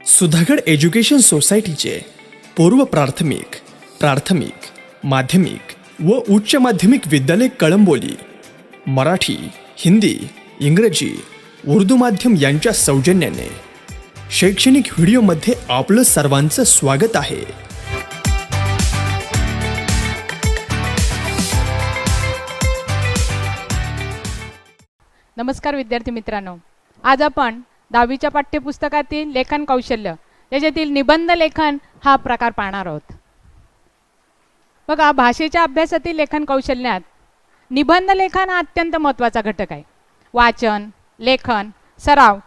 Sudhagad education सोसायटीचे पूर्व प्राथमिक, प्राथमिक, माध्यमिक व उच्च माध्यमिक विद्यालय कळंबोली मराठी, हिंदी, इंग्रजी, उर्दू माध्यम यांच्या सौजन्याने शैक्षणिक व्हिडिओमध्ये आपलं सर्वांचं स्वागत आहे. नमस्कार विद्यार्थी मित्रांनो, आज आपण 10वीच्या पाठ्यपुस्तकातील लेखन कौशल्य याच्यातील निबंध लेखन हा प्रकार पाहणार आहोत. बघा, भाषेच्या अभ्यासातील लेखन कौशल्यात निबंध लेखन हा अत्यंत महत्त्वाचा घटक आहे. वाचन, लेखन, सराव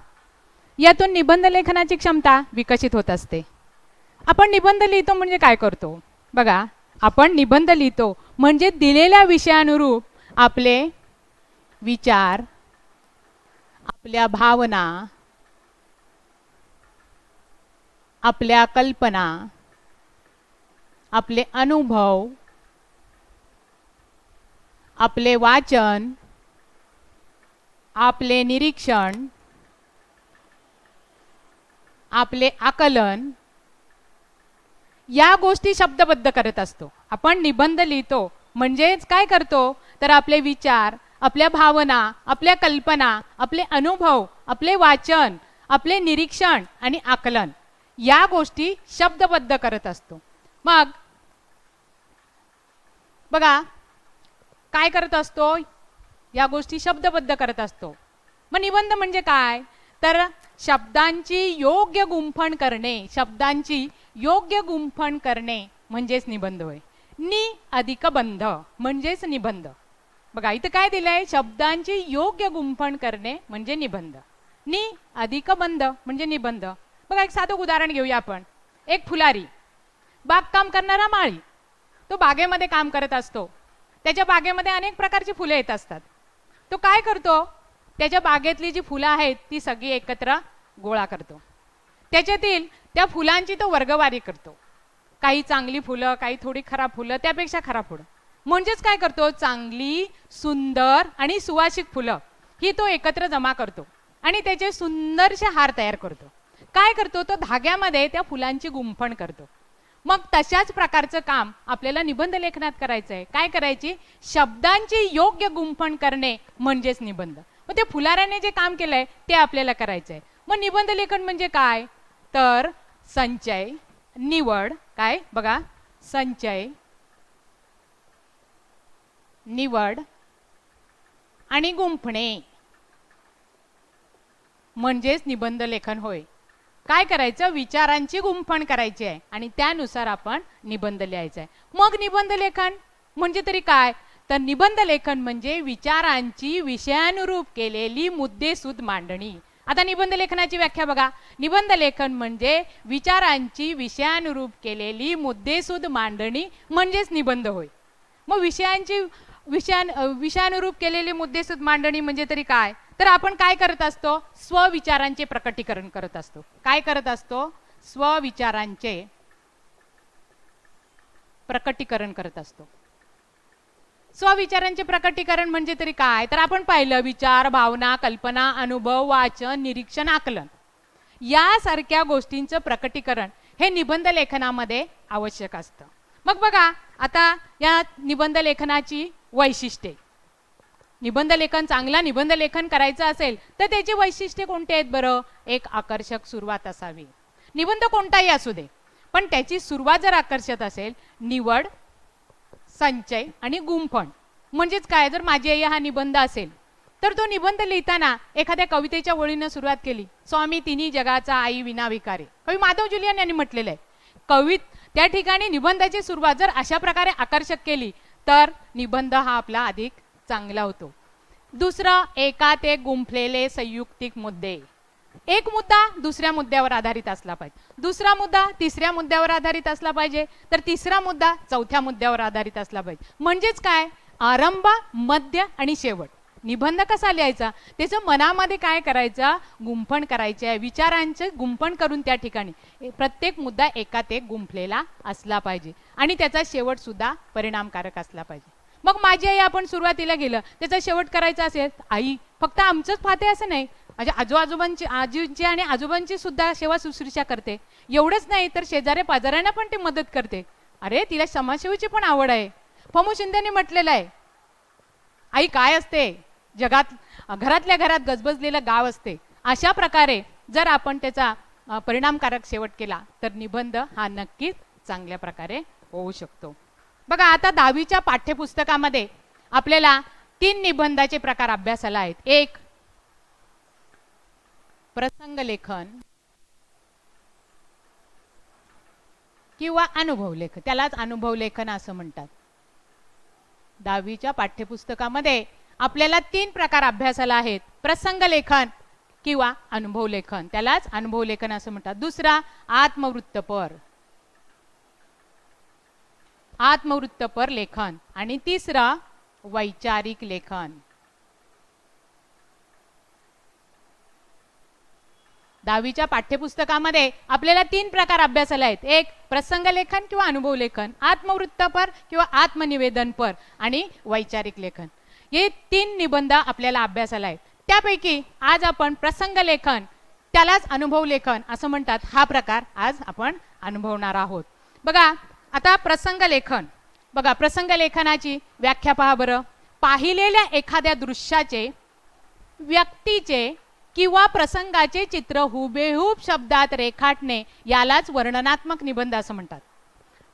यातून निबंध लेखनाची क्षमता विकसित होत असते. आपण निबंध लिहितो म्हणजे काय करतो? बघा, आपण निबंध लिहितो म्हणजे दिलेल्या विषयानुरूप आपले विचार, आपल्या भावना, आपल्या कल्पना, आपले अनुभव, आपले वाचन, आपले निरीक्षण, आपले आकलन या गोष्टी शब्दबद्ध करत असतो. आपण निबंध लिहितो म्हणजेच काय करतो तर आपले विचार, आपल्या भावना, आपल्या कल्पना, आपले अनुभव, आपले वाचन, आपले निरीक्षण आणि आकलन या गोष्टी शब्दबद्ध करत असतो. मग बघा, काय करत असतो? या गोष्टी शब्दबद्ध करत असतो. मग निबंध म्हणजे काय तर शब्दांची योग्य गुंफण करणे, शब्दांची योग्य गुंफण करणे म्हणजेच निबंध होय. नि अधिक बंध म्हणजेच निबंध. बघा, इथं काय दिलंय? शब्दांची योग्य गुंफण करणे म्हणजे निबंध. नि अधिक बंध म्हणजे निबंध. बघा, एक साधं उदाहरण घेऊया आपण. एक फुलारी, बागकाम करणारा माळी, तो बागेमध्ये काम करत असतो. त्याच्या बागेमध्ये अनेक प्रकारची फुले येत असतात. तो काय करतो? त्याच्या बागेतली जी फुलं आहेत ती सगळी एकत्र गोळा करतो. त्याच्यातील त्या फुलांची तो वर्गवारी करतो. काही चांगली फुलं, काही थोडी खराब फुलं, त्यापेक्षा खराब फुलं. म्हणजेच काय करतो? चांगली, सुंदर आणि सुवासिक फुलं ही तो एकत्र जमा करतो आणि त्याचे सुंदरसे हार तयार करतो. काय करतो? तो धाग्यामध्ये त्या फुलांची गुंफण करतो. मग तशाच प्रकारचं काम आपल्याला निबंध लेखनात करायचं आहे. काय करायची? शब्दांची योग्य गुंफण करणे म्हणजेच निबंध. मग ते फुलाऱ्याने जे काम केलंय ते आपल्याला करायचं आहे. मग निबंध लेखन म्हणजे काय तर संचय, निवड, काय बघा, संचय, निवड आणि गुंफणे म्हणजेच निबंध लेखन होय. काय करायचं? विचारांची गुंफण करायची आहे आणि त्यानुसार आपण निबंध लिहायचा आहे. मग निबंध लेखन म्हणजे तरी काय तर निबंध लेखन म्हणजे विचारांची विषयानुरूप केलेली मुद्देसूद मांडणी. आता निबंध लेखनाची व्याख्या बघा. निबंध लेखन म्हणजे विचारांची विषयानुरूप केलेली मुद्देसूद मांडणी म्हणजेच निबंध होय. मग विषयानुरूप केलेली मुद्देसूद मांडणी म्हणजे तरी काय तर आपण काय करत असतो? स्वविचारांचे प्रकटीकरण करत असतो. काय करत असतो? स्वविचारांचे प्रकटीकरण करत असतो. स्वविचारांचे प्रकटीकरण म्हणजे तरी काय तर आपण पाहिलं विचार, भावना, कल्पना, अनुभव, वाचन, निरीक्षण, आकलन यासारख्या गोष्टींचं प्रकटीकरण हे निबंध लेखनामध्ये आवश्यक असतं. मग बघा, आता या निबंध लेखनाची वैशिष्ट्ये. निबंध लेखन, चांगला निबंध लेखन करायचं असेल तर त्याची वैशिष्ट्ये कोणती आहेत बरं? एक आकर्षक सुरुवात असावी. निबंध कोणताही असू दे पण त्याची सुरुवात जर आकर्षक असेल, निवड, संचय आणि गुंफण म्हणजेच काय जर माझी आई हा निबंध असेल तर तो निबंध लिहिताना एखाद्या कवितेच्या ओळीनं सुरुवात केली. स्वामी तिन्ही जगाचा आई विना विकारे, कवी माधव जुलियन यांनी म्हटलेलं आहे. त्या ठिकाणी निबंधाची सुरुवात जर अशा प्रकारे आकर्षक केली तर निबंध हा आपला अधिक चांगला होतो. दुसरं, एकात एक गुंफलेले संयुक्तिक मुद्दे. एक मुद्दा दुसऱ्या मुद्द्यावर आधारित असला पाहिजे, दुसरा मुद्दा तिसऱ्या मुद्द्यावर आधारित असला पाहिजे, तर तिसरा मुद्दा चौथ्या मुद्द्यावर आधारित असला पाहिजे. म्हणजेच काय? आरंभ, मध्य आणि शेवट. निबंध कसा लिहायचा? त्याचं मनामध्ये काय करायचं? गुंफण करायचे आहे. विचारांचे गुंफण करून त्या ठिकाणी प्रत्येक मुद्दा एकात एक गुंफलेला असला पाहिजे आणि त्याचा शेवट सुद्धा परिणामकारक असला पाहिजे. मग माझी आई आपण सुरुवातीला गेलं, त्याचा शेवट करायचा असेल, आई फक्त आमचंच पाहते असं नाही, माझ्या आजींची आणि आजोबांची सुद्धा सेवा शुश्रूषा करते. एवढंच नाही तर शेजाऱ्या पाजाऱ्यांना पण ती मदत करते. अरे तिला समाजसेवेची पण आवड आहे. फमू शिंदेने म्हटलेलं आहे, आई काय असते जगात, घरातल्या घरात गजबजलेलं गाव असते. अशा प्रकारे जर आपण त्याचा परिणामकारक शेवट केला तर निबंध हा नक्कीच चांगल्या प्रकारे होऊ शकतो. बघा आता 10वीच्या पाठ्यपुस्तकामध्ये आपल्याला 3 निबंधाचे प्रकार अभ्यासाला आहेत. एक प्रसंग लेखन किंवा अनुभव लेखन, त्यालाच अनुभव लेखन असं म्हणतात. 10वीच्या पाठ्यपुस्तकामध्ये आपल्याला 3 प्रकार अभ्यासाला आहेत. प्रसंग लेखन किंवा अनुभव लेखन, त्यालाच अनुभव लेखन असं म्हणतात. दुसरा आत्मवृत्तपर लेखन आणि तिसरा वैचारिक लेखन. 10वीच्या पाठ्यपुस्तकामध्ये आपल्याला 3 प्रकार अभ्यासाला आहेत. एक प्रसंग लेखन किंवा अनुभव लेखन, आत्मवृत्तपर किंवा आत्मनिवेदनपर आणि वैचारिक लेखन. हे 3 निबंध आपल्याला अभ्यासाला आहेत. त्यापैकी आज आपण प्रसंग लेखन, त्यालाच अनुभव लेखन असं म्हणतात, हा प्रकार आज आपण अनुभवणार आहोत. बघा आता प्रसंग लेखन, बघा प्रसंग लेखनाची व्याख्या पहा बरं. पाहिलेल्या एखाद्या दृश्याचे, व्यक्तीचे किंवा प्रसंगाचे चित्र हुबेहूब शब्दात रेखाटणे यालाच वर्णनात्मक निबंध असं म्हणतात.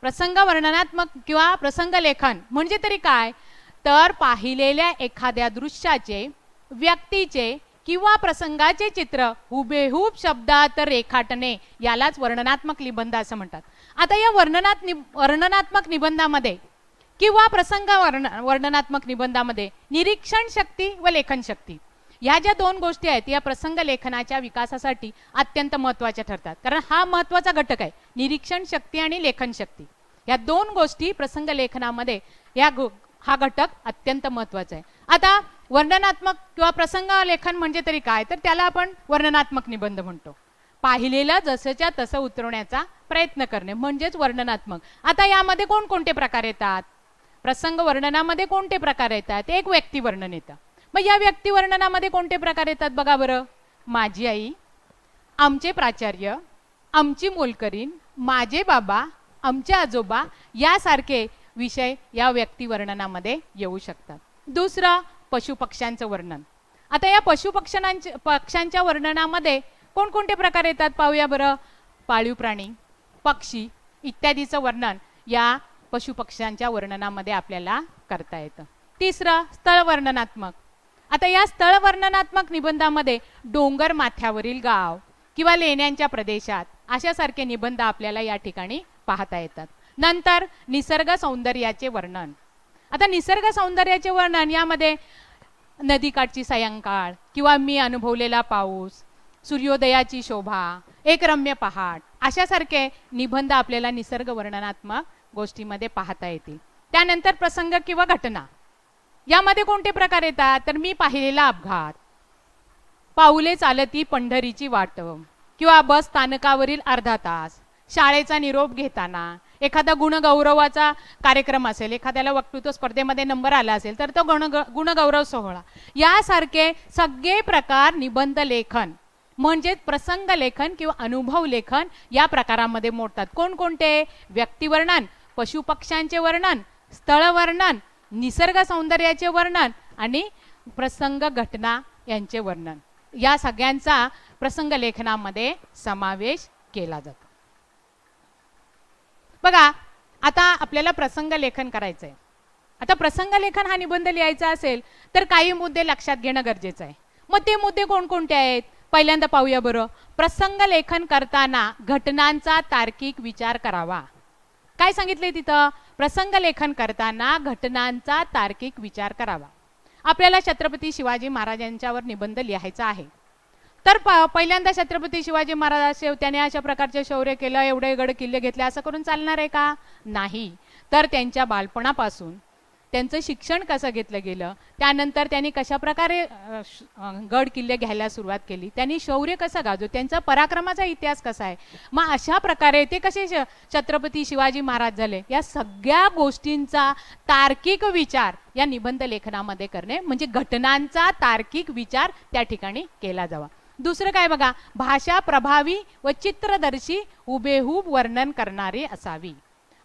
प्रसंग वर्णनात्मक किंवा प्रसंग लेखन म्हणजे तरी काय, तर पाहिलेल्या एखाद्या दृश्याचे, व्यक्तीचे किंवा प्रसंगाचे चित्र हुबेहूब शब्दात रेखाटणे यालाच वर्णनात्मक निबंध असं म्हणतात. आता या वर्णनात्मक निबंधामध्ये किंवा प्रसंग वर्णनात्मक निबंधामध्ये निरीक्षण शक्ती व लेखन शक्ती ह्या ज्या 2 गोष्टी आहेत या प्रसंग लेखनाच्या विकासासाठी अत्यंत महत्त्वाच्या ठरतात. कारण हा महत्त्वाचा घटक आहे, निरीक्षण शक्ती आणि लेखन शक्ती. या 2 गोष्टी प्रसंग लेखनामध्ये हा घटक अत्यंत महत्त्वाचा आहे. आता वर्णनात्मक किंवा प्रसंग लेखन म्हणजे तरी काय, तर त्याला आपण वर्णनात्मक निबंध म्हणतो. पाहिलेलं जसंच्या तसं उतरवण्याचा प्रयत्न करणे म्हणजेच वर्णनात्मक. आता यामध्ये कोणकोणते प्रकार येतात? प्रसंग वर्णनामध्ये कोणते प्रकार येतात? एक व्यक्ती वर्णन येतं. मग या व्यक्ती वर्णनामध्ये कोणते प्रकार येतात बघा बरं. माझी आई, आमचे प्राचार्य, आमची मोलकरीण, माझे बाबा, आमचे आजोबा यासारखे विषय या व्यक्ती वर्णनामध्ये येऊ शकतात. दुसरं पशुपक्ष्यांचं वर्णन. आता या पक्ष्यांच्या वर्णनामध्ये कोणकोणते प्रकार येतात पाहूया बरं. पाळीव प्राणी, पक्षी इत्यादीचं वर्णन या पशुपक्ष्यांच्या वर्णनामध्ये आपल्याला करता येतं. तिसरं स्थळ वर्णनात्मक. आता या स्थळ वर्णनात्मक निबंधामध्ये डोंगर माथ्यावरील गाव किंवा लेण्यांच्या प्रदेशात अशासारखे निबंध आपल्याला या ठिकाणी पाहता येतात. नंतर निसर्ग सौंदर्याचे वर्णन. आता निसर्ग सौंदर्याचे वर्णन यामध्ये नदीकाठची सायंकाळ किंवा मी अनुभवलेला पाऊस, सूर्योदयाची शोभा, एक रम्य पहाट अशासारखे निबंध आपल्याला निसर्ग वर्णनात्मक गोष्टीमध्ये पाहता येतील. त्यानंतर प्रसंग किंवा घटना. यामध्ये कोणते प्रकार येतात, तर मी पाहिलेला अपघात, पाऊले चालती पंढरीची वाट किंवा बस स्थानकावरील अर्धा तास, शाळेचा निरोप घेताना, एखादा गुणगौरवाचा कार्यक्रम असेल, एखाद्याला वक्तृत्व स्पर्धेमध्ये नंबर आला असेल तर तो गुणगौरव सोहळा, यासारखे सगळे प्रकार निबंध लेखन म्हणजेच प्रसंग लेखन किंवा अनुभव लेखन या प्रकारामध्ये मोडतात. कोणकोणते? व्यक्तिवर्णन, पशुपक्ष्यांचे वर्णन, स्थळ वर्णन, निसर्ग सौंदर्याचे वर्णन आणि प्रसंग घटना यांचे वर्णन. या सगळ्यांचा प्रसंग लेखनामध्ये समावेश केला जातो. बघा आता आपल्याला प्रसंग लेखन करायचंय. आता प्रसंग लेखन हा निबंध लिहायचा असेल तर काही मुद्दे लक्षात घेणं गरजेचं आहे. मग ते मुद्दे कोणकोणते आहेत पहिल्यांदा पाहूया बरं. प्रसंग लेखन करताना घटनांचा तार्किक विचार करावा. काय सांगितलंय तिथं? प्रसंग लेखन करताना घटनांचा तार्किक विचार करावा. आपल्याला छत्रपती शिवाजी महाराजांच्यावर निबंध लिहायचा आहे तर पहिल्यांदा छत्रपती शिवाजी महाराज त्याने अशा प्रकारचे शौर्य केलं, एवढे गड किल्ले घेतले असं करून चालणार आहे का? नाही. तर त्यांच्या बालपणापासून त्यांचं शिक्षण कसं घेतलं गेलं, त्यानंतर त्यांनी कशा प्रकारे गड किल्ले घ्यायला सुरुवात केली, त्यांनी शौर्य कसं गाजवलं, त्यांचा पराक्रमाचा इतिहास कसा आहे, मग अशा प्रकारे ते कसे छत्रपती शिवाजी महाराज झाले, या सगळ्या गोष्टींचा तार्किक विचार या निबंध लेखनामध्ये करणे म्हणजे घटनांचा तार्किक विचार त्या ठिकाणी केला जावा. दुसरं काय बघा, भाषा प्रभावी व चित्रदर्शी हुबेहूब वर्णन करणारी असावी.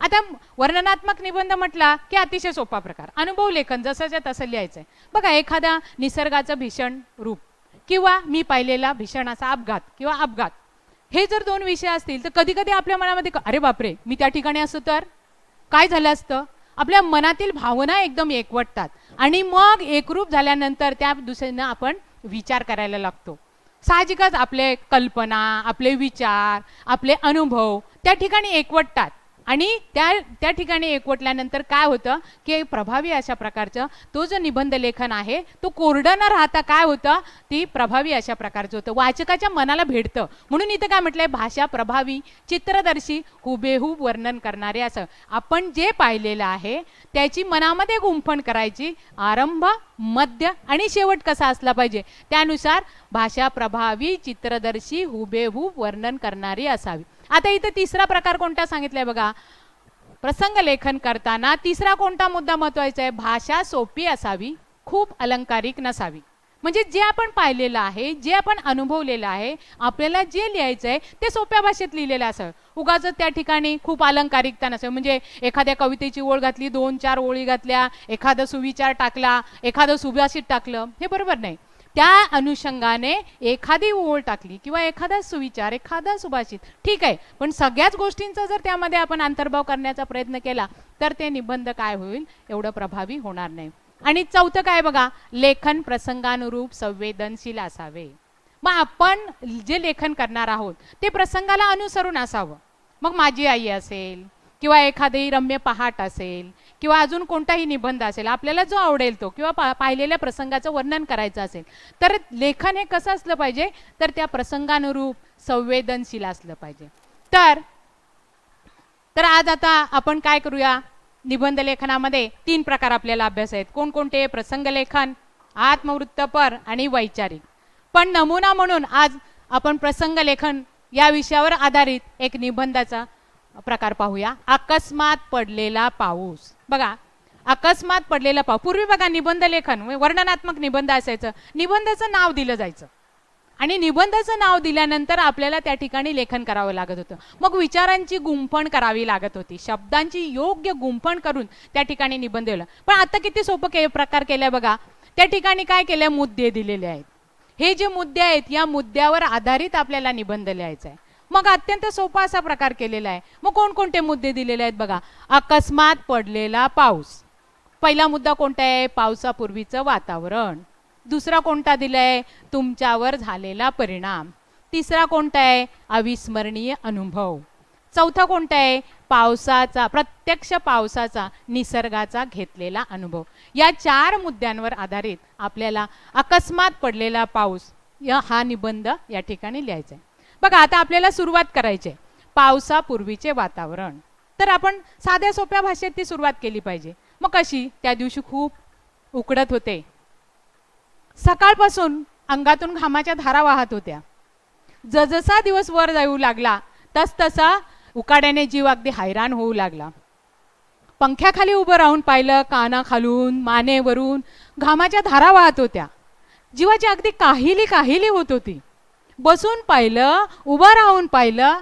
आता वर्णनात्मक निबंध म्हटला की अतिशय सोपा प्रकार, अनुभव लेखन जसंच्या तसं लिहायचंय. बघा, एखादा निसर्गाचं भीषण रूप किंवा मी पाहिलेला भीषण असा अपघात किंवा अपघात, हे जर दोन विषय असतील तर कधी कधी आपल्या मनामध्ये अरे बापरे, मी त्या ठिकाणी असतो तर काय झालं असतं. आपल्या मनातील भावना एकदम एकवटतात आणि मग एकरूप झाल्यानंतर त्या दुसऱ्यांना आपण विचार करायला लागतो. साहजिकच आपले कल्पना, आपले विचार, आपले अनुभव त्या ठिकाणी एकवटतात आणि त्या ठिकाणी एकवटल्यानंतर काय होतं की प्रभावी अशा प्रकारचं तो जो निबंध लेखन आहे तो कोरडं न राहता काय होतं, ती प्रभावी अशा प्रकारचं होतं, वाचकाच्या मनाला भेटतं. म्हणून इथं काय म्हटलंय, भाषा प्रभावी चित्रदर्शी हुबेहूब वर्णन करणारे. असं आपण जे पाहिलेलं आहे त्याची मनामध्ये गुंफण करायची, आरंभ, मध्य आणि शेवट कसा असला पाहिजे त्यानुसार भाषा प्रभावी चित्रदर्शी हुबेहूब वर्णन करणारी असावी. आता इथे तिसरा प्रकार कोणता सांगितलाय बघा, प्रसंग लेखन करताना तिसरा कोणता मुद्दा महत्वाचा आहे, भाषा सोपी असावी, खूप अलंकारिक नसावी. म्हणजे जे आपण पाहिलेलं आहे, जे आपण अनुभवलेलं आहे, आपल्याला जे लिहायचं आहे ते सोप्या भाषेत लिहिलेलं असावं. उगाच त्या ठिकाणी खूप अलंकारिकता नसावी. म्हणजे एखाद्या कवितेची ओळ घातली, 2-4 ओळी घातल्या, एखादा सुविचार टाकला, एखादं सुभाषित टाकलं, हे बरोबर नाही. त्या अनुषंगाने एखादी ओळ टाकली किंवा एखादा सुविचार, एखादा सुभाषित, ठीक आहे, पण सगळ्याच गोष्टींचा जर त्यामध्ये आपण अंतर्भाव करण्याचा प्रयत्न केला तर ते निबंध काय होईल, एवढं प्रभावी होणार नाही. आणि चौथं काय बघा, लेखन प्रसंगानुरूप संवेदनशील असावे. मग आपण जे लेखन करणार आहोत ते प्रसंगाला अनुसरून असावं. मग माझी आई असेल किंवा एखादी रम्य पहाट असेल किंवा अजून कोणताही निबंध असेल, आपल्याला जो आवडेल तो, किंवा पाहिलेल्या प्रसंगाचं वर्णन करायचं असेल तर लेखन हे कसं असलं पाहिजे, तर त्या प्रसंगानुरूप संवेदनशील असलं पाहिजे. तर आज आता आपण काय करूया, निबंध लेखनामध्ये 3 प्रकार आपल्याला अभ्यास आहेत. कोणकोणते, प्रसंग लेखन, आत्मवृत्तपर आणि वैचारिक. पण नमुना म्हणून आज आपण प्रसंग लेखन या विषयावर आधारित एक निबंधाचा प्रकार पाहूया. अकस्मात पडलेला पाऊस. बघा, अकस्मात पडलेला पाऊस. पूर्वी बघा निबंध लेखन वर्णनात्मक निबंध असायचं, निबंधाचं नाव दिलं जायचं आणि निबंधाचं नाव दिल्यानंतर आपल्याला त्या ठिकाणी लेखन करावं लागत होतं. मग विचारांची गुंफण करावी लागत होती, शब्दांची योग्य गुंफण करून त्या ठिकाणी निबंध लिहिला. पण आता किती सोपं प्रकार केलाय बघा, त्या ठिकाणी काय केलंय, मुद्दे दिलेले आहेत. हे जे मुद्दे आहेत या मुद्द्यावर आधारित आपल्याला निबंध लिहायचा आहे. मग अत्यंत सोपा असा प्रकार केलेला आहे. मग कोणकोणते मुद्दे दिलेले आहेत बघा, अकस्मात पडलेला पाऊस. पहिला मुद्दा कोणता आहे, पावसापूर्वीचं वातावरण. दुसरा कोणता दिलाय, तुमच्यावर झालेला परिणाम. तिसरा कोणता आहे, अविस्मरणीय अनुभव. चौथा कोणता आहे, पावसाचा, प्रत्यक्ष पावसाचा, निसर्गाचा घेतलेला अनुभव. या 4 मुद्द्यांवर आधारित आपल्याला अकस्मात पडलेला पाऊस या हा निबंध या ठिकाणी लिहायचा आहे. बघा, आता आपल्याला सुरुवात करायची आहे, पावसापूर्वीचे वातावरण. तर आपण साध्या सोप्या भाषेत ती सुरुवात केली पाहिजे. मग कशी, त्या दिवशी खूप उकडत होते, सकाळपासून अंगातून घामाच्या धारा वाहत होत्या. जसा दिवस वर जाऊ लागला तसा उकाड्याने जीव अगदी हैराण होऊ लागला. पंख्याखाली उभं राहून पाहिलं, कानाखालून मानेवरून घामाच्या धारा वाहत होत्या. जीवाची अगदी काहिली होत होती. बसून पाहिलं, उभं राहून पाहिलं,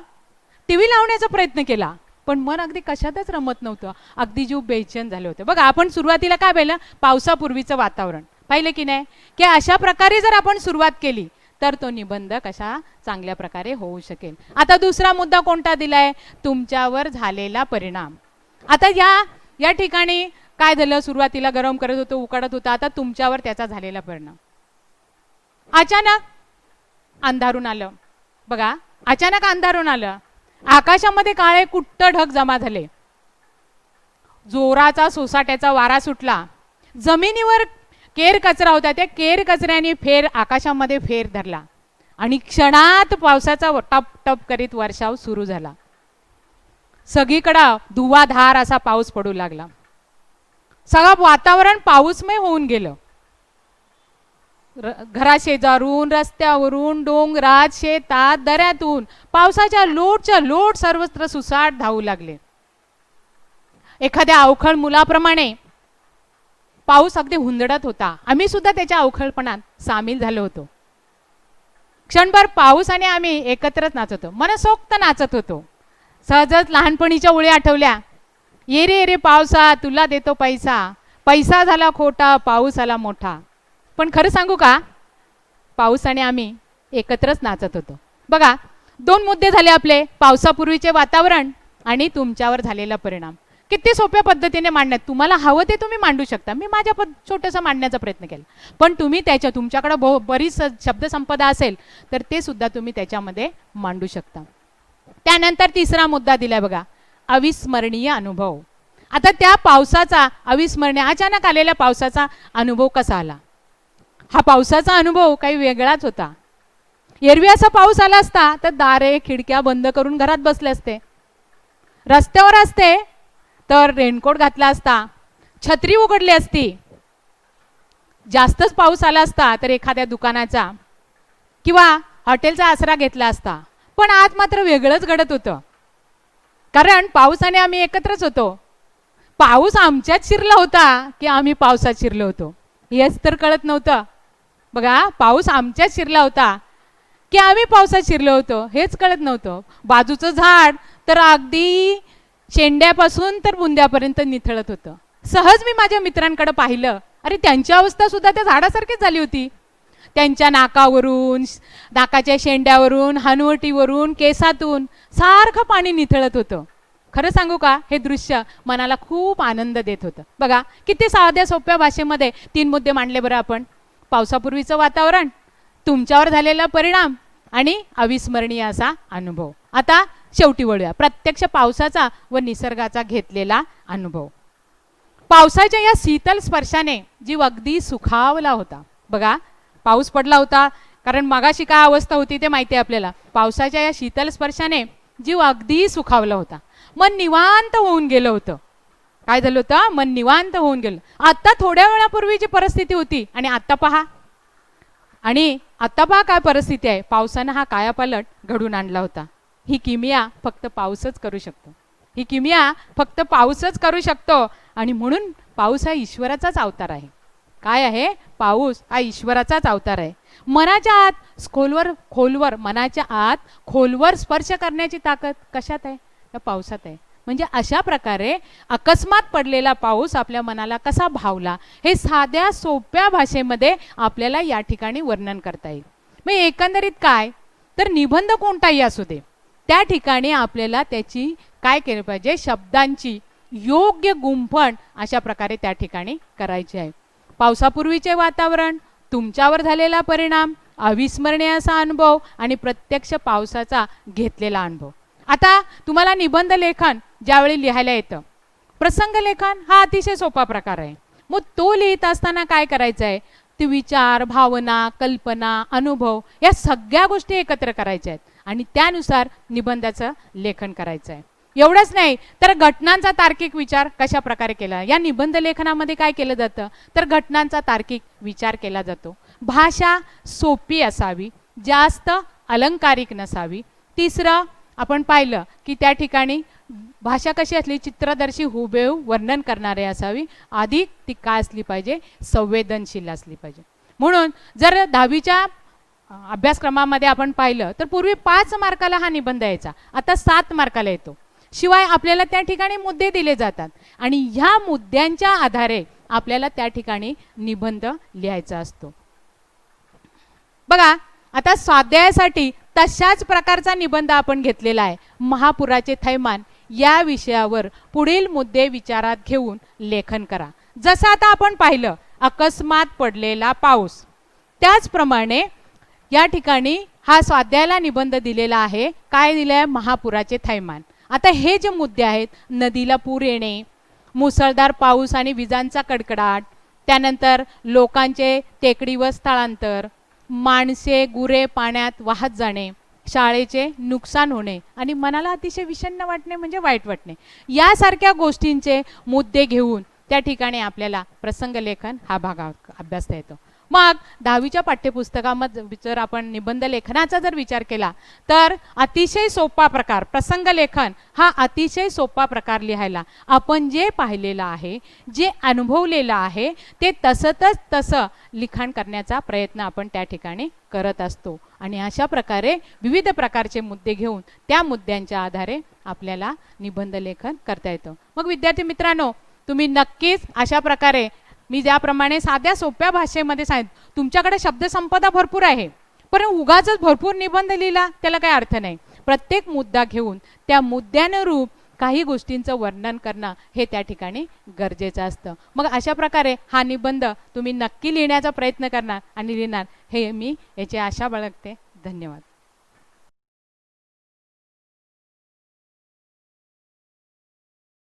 टीव्ही लावण्याचा प्रयत्न केला, पण मन अगदी कशातच रमत नव्हतं. अगदी जीव बेचैन झाले होते. बघा, आपण सुरुवातीला काय पाहिलं, पावसापूर्वीचं वातावरण पाहिलं की नाही, की अशा प्रकारे जर आपण सुरुवात केली तर तो निबंध कशा चांगल्या प्रकारे होऊ शकेल. आता दुसरा मुद्दा कोणता दिलाय, तुमच्यावर झालेला परिणाम. आता या ठिकाणी काय झालं, सुरुवातीला गरम करत होतं, उकडत होतं, आता तुमच्यावर त्याचा झालेला परिणाम. अचानक अंधारून आलं. बघा, अचानक अंधारून आलं, आकाशामध्ये काळे कुट्ट ढग जमा झाले, जोराचा सोसाट्याचा वारा सुटला, जमिनीवर केर कचरा होता, त्या केर कचऱ्याने आकाशामध्ये फेर धरला आणि क्षणात पावसाचा टप टप करीत वर्षाव सुरू झाला. सगळीकडे धुवाधार असा पाऊस पडू लागला. सगळं वातावरण पाऊसमय होऊन गेलं. घराशेजारून, रस्त्यावरून, डोंगरात, शेतात, दऱ्यातून पावसाच्या लोट सर्वत्र सुसाट धावू लागले. एखाद्या अवखळ मुलाप्रमाणे पाऊस अगदी हुंदडत होता. आम्ही सुद्धा त्याच्या अवखळपणात सामील झालो होतो. क्षणभर पाऊस आणि आम्ही एकत्रच नाचत होतो, मनसोक्त नाचत होतो. सहजच लहानपणीच्या ओळी आठवल्या. ये रे ये रे पावसा तुला देतो पैसा, पैसा झाला खोटा पाऊस आला मोठा. पण खरं सांगू का, पाऊस आणि आम्ही एकत्रच नाचत होतो. बघा, दोन मुद्दे झाले आपले, पावसापूर्वीचे वातावरण आणि तुमच्यावर झालेला परिणाम. किती सोप्या पद्धतीने मांडण्यात, तुम्हाला हवं ते तुम्ही मांडू शकता. मी माझ्या छोटंसं मांडण्याचा प्रयत्न केला, पण तुम्ही तुमच्याकडे बरीच शब्दसंपदा असेल तर ते सुद्धा तुम्ही त्याच्यामध्ये मांडू शकता. त्यानंतर तिसरा मुद्दा दिलाय बघा, अविस्मरणीय अनुभव. आता त्या पावसाचा, अविस्मरणीय अचानक आलेल्या पावसाचा अनुभव कसा आला? हा पावसाचा अनुभव काही वेगळाच होता. एरवी असा पाऊस आला असता तर दारे खिडक्या बंद करून घरात बसले असते, रस्त्यावर असते तर रेनकोट घातला असता, छत्री उघडली असती. जास्तच पाऊस आला असता तर एखाद्या दुकानाचा किंवा हॉटेलचा आसरा घेतला असता. पण आज मात्र वेगळंच घडत होतं, कारण पाऊस आणि आम्ही एकत्रच होतो. पाऊस आमच्यात शिरला होता की आम्ही पावसात शिरलो होतो हेच तर कळत नव्हतं. बघा, पाऊस आमच्यात शिरला होता की आम्ही पावसात शिरलो होतो हेच कळत नव्हतं. बाजूचं झाड तर अगदी शेंड्यापासून तर बुंद्यापर्यंत निथळत होतं. सहज मी माझ्या मित्रांकडे पाहिलं, अरे त्यांची अवस्था सुद्धा त्या झाडासारखीच झाली होती. त्यांच्या नाकावरून, नाकाच्या शेंड्यावरून, हनुवटीवरून, केसातून सारखं पाणी निथळत होतं. खरं सांगू का, हे दृश्य मनाला खूप आनंद देत होतं. बघा, किती साध्या सोप्या भाषेमध्ये 3 मुद्दे मांडले बरं आपण. पावसापूर्वीचं वातावरण, तुमच्यावर झालेला परिणाम आणि अविस्मरणीय असा अनुभव. आता शेवटी वळूया, प्रत्यक्ष पावसाचा व निसर्गाचा घेतलेला अनुभव. पावसाच्या या शीतल स्पर्शाने जीव अगदी सुखावला होता. बघा, पाऊस पडला होता, कारण मगाशी काय अवस्था होती ते माहिती आहे आपल्याला. पावसाच्या या शीतल स्पर्शाने जीव अगदी सुखावला होता. मन निवांत होऊन गेलं होतं. काय झालं होतं? मन निवांत होऊन गेलं. आता थोड्या वेळापूर्वीची परिस्थिती होती आणि आता पहा, काय परिस्थिती आहे. पावसानं हा कायापालट घडून आणला होता. ही किमया फक्त पाऊसच करू शकतो. ही किमया फक्त पाऊसच करू शकतो. आणि म्हणून पाऊस हा ईश्वराचाच अवतार आहे. काय आहे? पाऊस हा ईश्वराचाच अवतार आहे. मनाच्या आत खोलवर मनाच्या आत खोलवर स्पर्श करण्याची ताकद कशात आहे? या पावसात आहे. म्हणजे अशा प्रकारे अकस्मात पडलेला पाऊस आपल्या मनाला कसा भावला हे साध्या सोप्या भाषेमध्ये आपल्याला या ठिकाणी वर्णन करता येईल. मग एकंदरीत काय, तर निबंध कोणताही असू दे, त्या ठिकाणी आपल्याला त्याची काय केलं पाहिजे, शब्दांची योग्य गुंफण अशा प्रकारे त्या ठिकाणी करायची आहे. पावसापूर्वीचे वातावरण, तुमच्यावर झालेला परिणाम, अविस्मरणीय असा अनुभव आणि प्रत्यक्ष पावसाचा घेतलेला अनुभव. आता तुम्हाला निबंध लेखन ज्यावेळी लिहायला येतं, प्रसंग लेखन हा अतिशय सोपा प्रकार आहे. मग तो लिहित असताना काय करायचं आहे, ते विचार, भावना, कल्पना, अनुभव या सगळ्या गोष्टी एकत्र करायच्या आहेत आणि त्यानुसार निबंधाचं लेखन करायचं आहे. एवढंच नाही तर घटनांचा तार्किक विचार कशा प्रकारे केला. या निबंध लेखनामध्ये काय केलं जातं, तर घटनांचा तार्किक विचार केला जातो. भाषा सोपी असावी, जास्त अलंकारिक नसावी. तिसरं आपण पाहिलं की त्या ठिकाणी भाषा कशी असली, चित्रदर्शी हुबेहूब वर्णन करणारे असावी. अधिक ती काय असली पाहिजे, संवेदनशील असली पाहिजे. म्हणून जर 10वीच्या अभ्यासक्रमामध्ये आपण पाहिलं तर पूर्वी 5 मार्काला हा निबंध यायचा, आता 7 मार्काला येतो. शिवाय आपल्याला त्या ठिकाणी मुद्दे दिले जातात आणि ह्या मुद्द्यांच्या आधारे आपल्याला त्या ठिकाणी निबंध लिहायचा असतो. बघा, आता स्वाध्यायासाठी तशाच प्रकारचा निबंध आपण घेतलेला आहे. महापुराचे थैमान या विषयावर पुढील मुद्दे विचारात घेऊन लेखन करा. जसं आता आपण पाहिलं अकस्मात पडलेला पाऊस, त्याचप्रमाणे या ठिकाणी हा स्वाध्यायाला निबंध दिलेला आहे. काय दिलंय? महापुराचे थैमान. आता हे जे मुद्दे आहेत, नदीला पूर येणे, मुसळधार पाऊस आणि विजांचा कडकडाट, त्यानंतर लोकांचे टेकडीवर स्थळांतर, माणसे गुरे पाण्यात वाहत जाणे, शाळेचे नुकसान होणे आणि मनाला अतिशय विषण्ण वाटणे म्हणजे वाईट वाटणे, यासारख्या गोष्टींचे मुद्दे घेऊन त्या ठिकाणी आपल्याला प्रसंग लेखन हा भाग अभ्यासता येतो. मग 10वीच्या पाठ्यपुस्तकामध्ये जर आपण निबंध लेखनाचा जर विचार केला तर अतिशय सोपा प्रकार, प्रसंग लेखन हा अतिशय सोपा प्रकार लिहायला. आपण जे पाहिलेलं आहे, जे अनुभवलेलं आहे ते तसं लिखाण करण्याचा प्रयत्न आपण त्या ठिकाणी करत असतो. आणि अशा प्रकारे विविध प्रकारचे मुद्दे घेऊन त्या मुद्द्यांच्या आधारे आपल्याला निबंध लेखन करता येतं. मग विद्यार्थी मित्रांनो, तुम्ही नक्कीच अशा प्रकारे मी ज्याप्रमाणे साध्या सोप्या भाषेमध्ये सांगितलं, तुमच्याकडे शब्दसंपदा भरपूर आहे, पण उगाचच भरपूर निबंध लिहिला त्याला काही अर्थ नाही. प्रत्येक मुद्दा घेऊन त्या मुद्द्यानुरूप काही गोष्टींचं वर्णन करणं हे त्या ठिकाणी गरजेचं असतं. मग अशा प्रकारे हा निबंध तुम्ही नक्की लिहिण्याचा प्रयत्न करणार आणि लिहिणार हे मी याची आशा बाळगते. धन्यवाद.